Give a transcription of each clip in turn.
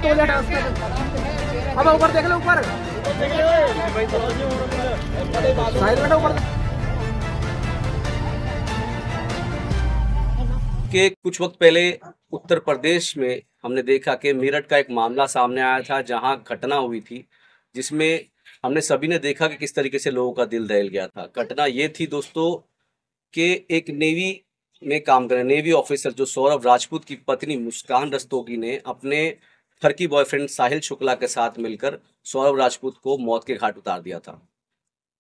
तो लेट अब ऊपर देख लो, ऊपर साइड में ऊपर के कुछ वक्त पहले उत्तर प्रदेश में हमने देखा कि मेरठ का एक मामला सामने आया था, जहां घटना हुई थी, जिसमें हमने सभी ने देखा कि किस तरीके से लोगों का दिल दहल गया था। घटना ये थी दोस्तों कि एक नेवी में काम कर रहे नेवी ऑफिसर जो सौरभ राजपूत की पत्नी मुस्कान रस्तोगी ने अपने फर्की बॉयफ्रेंड साहिल शुक्ला के साथ मिलकर सौरभ राजपूत को मौत के घाट उतार दिया था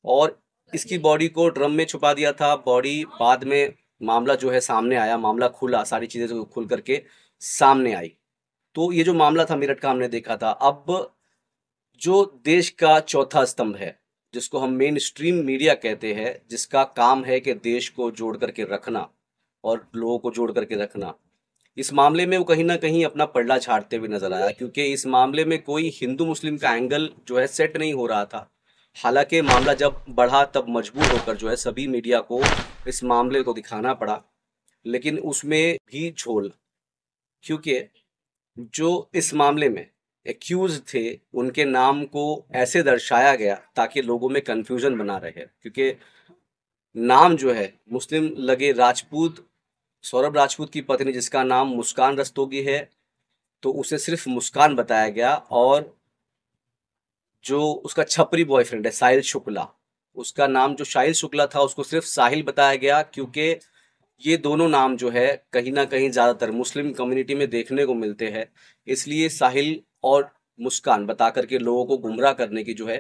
और इसकी बॉडी को ड्रम में छुपा दिया था। बॉडी बाद में मामला जो है सामने आया, मामला खुला, सारी चीज़ें जो खुल करके सामने आई। तो ये जो मामला था मेरठ का हमने देखा था। अब जो देश का चौथा स्तंभ है, जिसको हम मेन स्ट्रीम मीडिया कहते हैं, जिसका काम है कि देश को जोड़ करके रखना और लोगों को जोड़ करके रखना, इस मामले में वो कहीं ना कहीं अपना पलड़ा झाड़ते हुए नजर आया, क्योंकि इस मामले में कोई हिंदू मुस्लिम का एंगल जो है सेट नहीं हो रहा था। हालांकि मामला जब बढ़ा तब मजबूर होकर जो है सभी मीडिया को इस मामले को दिखाना पड़ा, लेकिन उसमें भी झोल, क्योंकि जो इस मामले में एक्यूज थे उनके नाम को ऐसे दर्शाया गया ताकि लोगों में कंफ्यूजन बना रहे, क्योंकि नाम जो है मुस्लिम लगे। राजपूत, सौरभ राजपूत की पत्नी जिसका नाम मुस्कान रस्तोगी है, तो उसे सिर्फ मुस्कान बताया गया, और जो उसका छपरी बॉयफ्रेंड है साहिल शुक्ला, उसका नाम जो साहिल शुक्ला था उसको सिर्फ साहिल बताया गया, क्योंकि ये दोनों नाम जो है कहीं ना कहीं ज़्यादातर मुस्लिम कम्युनिटी में देखने को मिलते हैं। इसलिए साहिल और मुस्कान बता करके लोगों को गुमराह करने की जो है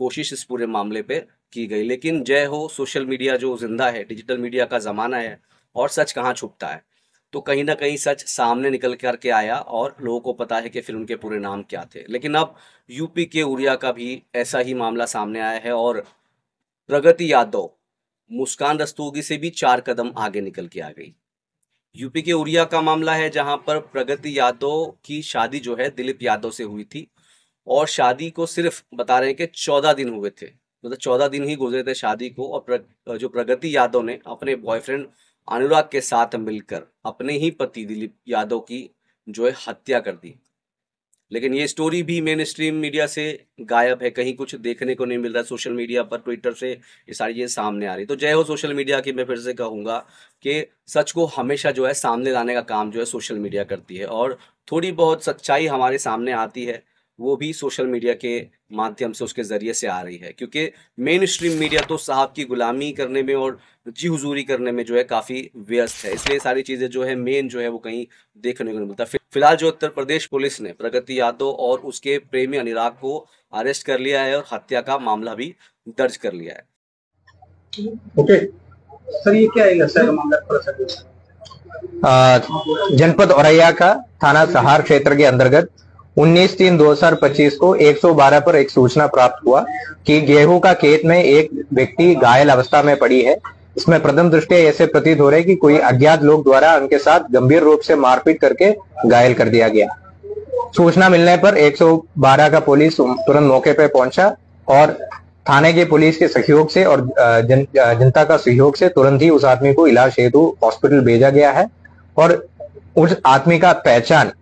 कोशिश इस पूरे मामले पे की गई। लेकिन जय हो, सोशल मीडिया जो जिंदा है, डिजिटल मीडिया का ज़माना है, और सच कहाँ छुपता है। तो कहीं ना कहीं सच सामने निकल करके आया और लोगों को पता है कि फिर उनके पूरे नाम क्या थे। लेकिन अब यूपी के उरिया का भी ऐसा ही मामला सामने आया है, और प्रगति यादव मुस्कान रस्तोगी से भी 4 कदम आगे निकल के आ गई। यूपी के उरिया का मामला है, जहां पर प्रगति यादव की शादी जो है दिलीप यादव से हुई थी, और शादी को सिर्फ बता रहे हैं कि 14 दिन हुए थे, मतलब 14 दिन ही गुजरे थे शादी को, और जो प्रगति यादव ने अपने बॉयफ्रेंड अनुराग के साथ मिलकर अपने ही पति दिलीप यादव की जो है हत्या कर दी। लेकिन ये स्टोरी भी मेन स्ट्रीम मीडिया से गायब है, कहीं कुछ देखने को नहीं मिल रहा। सोशल मीडिया पर, ट्विटर से ये सारी चीज़ें सामने आ रही। तो जय हो सोशल मीडिया की। मैं फिर से कहूँगा कि सच को हमेशा जो है सामने लाने का काम जो है सोशल मीडिया करती है, और थोड़ी बहुत सच्चाई हमारे सामने आती है, वो भी सोशल मीडिया के माध्यम से, उसके ज़रिए से आ रही है। क्योंकि मेन स्ट्रीम मीडिया तो साहब की गुलामी करने में और जी हुजूरी करने में जो है काफ़ी व्यस्त है, इसलिए सारी चीज़ें जो है मेन जो है वो कहीं देखने को नहीं मिलता। फिलहाल जो उत्तर प्रदेश पुलिस ने प्रगति यादव और उसके प्रेमी अनुराग को अरेस्ट कर लिया है और हत्या का मामला भी दर्ज कर लिया है। ओके सर, ये क्या है सर मामला? जनपद औरैया का थाना सहार क्षेत्र के अंतर्गत 19/3/2025 को 112 पर एक सूचना प्राप्त हुआ कि गेहूं का खेत में एक व्यक्ति घायल अवस्था में पड़ी है। इसमें प्रथम दृष्टया ऐसे प्रतीत हो रहे कि कोई अज्ञात लोग द्वारा उनके साथ गंभीर रूप से मारपीट करके घायल कर दिया गया। सूचना मिलने पर 112 का पुलिस तुरंत मौके पर पहुंचा, और थाने के पुलिस के सहयोग से और जनता का सहयोग से तुरंत ही उस आदमी को इलाज हेतु हॉस्पिटल भेजा गया है। और उस आदमी का पहचान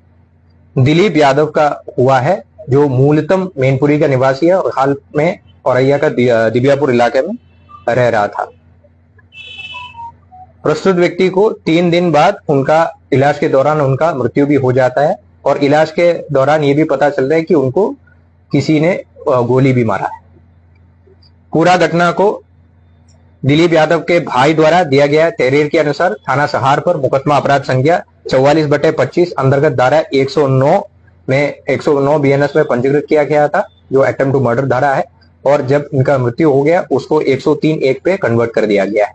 दिलीप यादव का हुआ है, जो मूलतः मैनपुरी का निवासी है और हाल में औरैया का दिव्यापुर इलाके में रह रहा था। प्रस्तुत व्यक्ति को 3 दिन बाद उनका इलाज के दौरान उनका मृत्यु भी हो जाता है, और इलाज के दौरान ये भी पता चल रहा है कि उनको किसी ने गोली भी मारा है। पूरा घटना को दिलीप यादव के भाई द्वारा दिया गया तहरीर के अनुसार थाना सहार पर मुकदमा अपराध संख्या 44/25 अंतर्गत धारा 109 में 109 BNS में पंजीकृत किया गया था, जो अटेम्प्ट टू मर्डर धारा है, और जब इनका मृत्यु हो गया उसको 103(1) पे कन्वर्ट कर दिया गया है।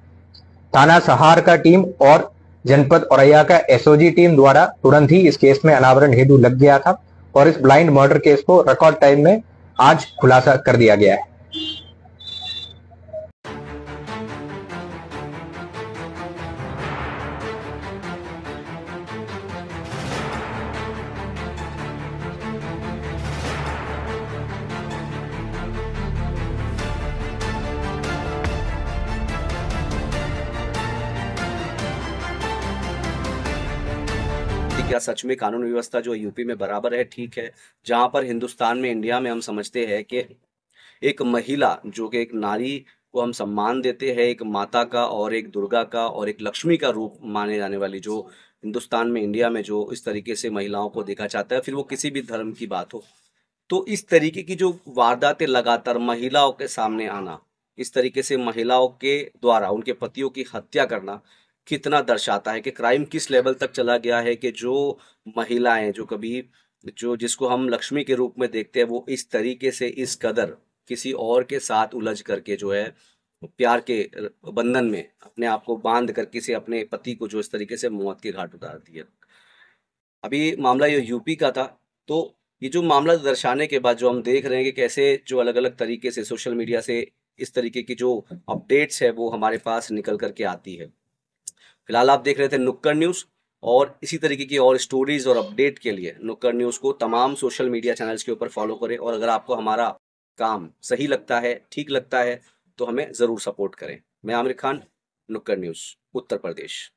थाना सहार का टीम और जनपद औरैया का SOG टीम द्वारा तुरंत ही इस केस में अनावरण हेतु लग गया था, और इस ब्लाइंड मर्डर केस को रिकॉर्ड टाइम में आज खुलासा कर दिया गया है। क्या सच में कानून व्यवस्था जो यूपी में बराबर है? ठीक है। जहाँ पर हिंदुस्तान में, इंडिया में हम समझते हैं कि एक महिला जो कि एक नारी को हम सम्मान देते हैं, एक माता का और एक दुर्गा का और एक लक्ष्मी का रूप माने जाने वाली, जो हिंदुस्तान में, इंडिया में जो इस तरीके से महिलाओं को देखा जाता है, फिर वो किसी भी धर्म की बात हो, तो इस तरीके की जो वारदातें लगातार महिलाओं के सामने आना, इस तरीके से महिलाओं के द्वारा उनके पतियों की हत्या करना कितना दर्शाता है कि क्राइम किस लेवल तक चला गया है कि जो महिलाएं, जो कभी, जो जिसको हम लक्ष्मी के रूप में देखते हैं, वो इस तरीके से इस कदर किसी और के साथ उलझ करके जो है प्यार के बंधन में अपने आप को बांध कर किसी अपने पति को जो इस तरीके से मौत के घाट उतार दिया। अभी मामला ये यूपी का था, तो ये जो मामला दर्शाने के बाद जो हम देख रहे हैं कि कैसे जो अलग-अलग तरीके से सोशल मीडिया से इस तरीके की जो अपडेट्स है वो हमारे पास निकल कर के आती है। फिलहाल आप देख रहे थे नुक्कड़ न्यूज़, और इसी तरीके की और स्टोरीज और अपडेट के लिए नुक्कड़ न्यूज़ को तमाम सोशल मीडिया चैनल्स के ऊपर फॉलो करें, और अगर आपको हमारा काम सही लगता है, ठीक लगता है, तो हमें ज़रूर सपोर्ट करें। मैं आमिर खान, नुक्कड़ न्यूज़, उत्तर प्रदेश।